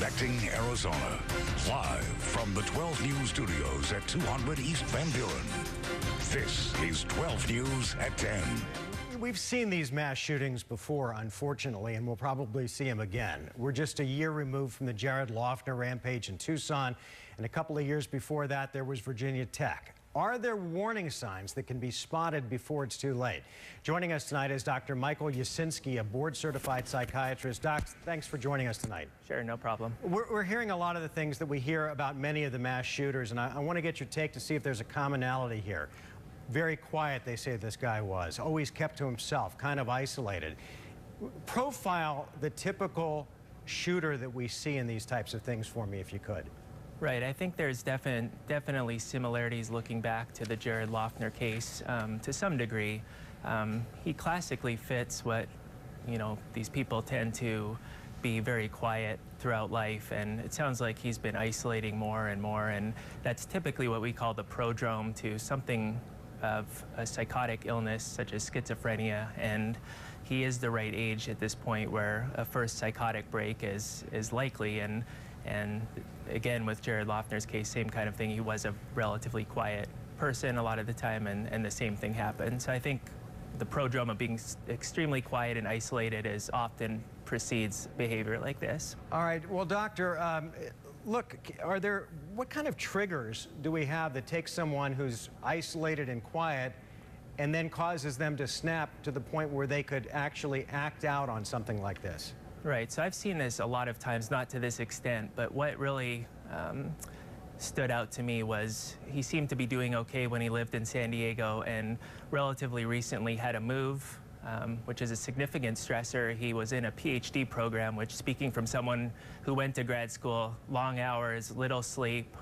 Connecting Arizona. Live from the 12 News studios at 200 East Van Buren. This is 12 News at 10. We've seen these mass shootings before, unfortunately, and we'll probably see them again. We're just a year removed from the Jared Loughner rampage in Tucson, and a couple of years before that, there was Virginia Tech. Are there warning signs that can be spotted before it's too late? Joining us tonight is Dr. Michael Yasinski, a board-certified psychiatrist. Doc, thanks for joining us tonight. Sure, no problem. We're hearing a lot of the things that we hear about many of the mass shooters, and I want to get your take to see if there's a commonality here. Very quiet, they say this guy was, always kept to himself, kind of isolated. Profile the typical shooter that we see in these types of things for me, if you could. Right, I think there's definitely similarities looking back to the Jared Loughner case to some degree. He classically fits what, these people tend to be very quiet throughout life, and it sounds like he's been isolating more and more, and that's typically what we call the prodrome to something of a psychotic illness such as schizophrenia, and he is the right age at this point where a first psychotic break is likely, and again with Jared Loughner's case, same kind of thing. He was a relatively quiet person a lot of the time, and the same thing happened. So I think the prodrome of being extremely quiet and isolated is often precedes behavior like this. All right, well, doctor, look, what kind of triggers do we have that take someone who's isolated and quiet and then causes them to snap to the point where they could actually act out on something like this? Right, so I've seen this a lot of times, not to this extent, but what really stood out to me was he seemed to be doing okay when he lived in San Diego, and relatively recently had a move, which is a significant stressor. He was in a PhD program, which, speaking from someone who went to grad school, long hours, little sleep,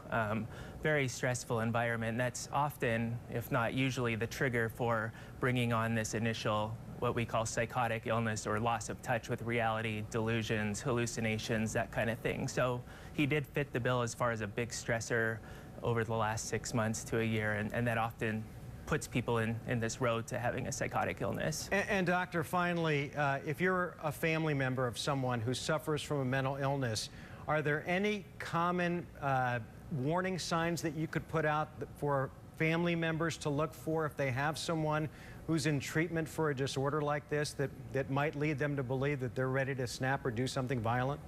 very stressful environment. And that's often, if not usually, the trigger for bringing on this initial, what we call psychotic illness or loss of touch with reality, delusions, hallucinations, that kind of thing. So he did fit the bill as far as a big stressor over the last 6 months to a year, and that often puts people in this road to having a psychotic illness. And doctor, finally, if you're a family member of someone who suffers from a mental illness, are there any common warning signs that you could put out for family members to look for if they have someone who's in treatment for a disorder like this that might lead them to believe that they're ready to snap or do something violent?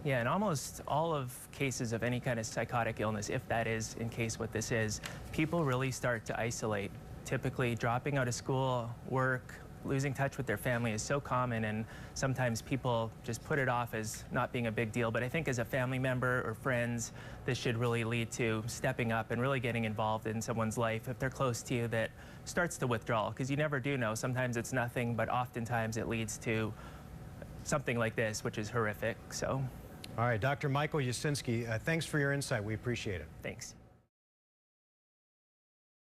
Yeah, in almost all of cases of any kind of psychotic illness, if that is in case what this is, people really start to isolate. Typically dropping out of school, work, losing touch with their family is so common, and sometimes people just put it off as not being a big deal. But I think as a family member or friends, this should really lead to stepping up and really getting involved in someone's life if they're close to you that starts to withdraw, because you never do know. Sometimes it's nothing, but oftentimes it leads to something like this, which is horrific. So. All right, Dr. Michael Yasinski, thanks for your insight. We appreciate it. Thanks.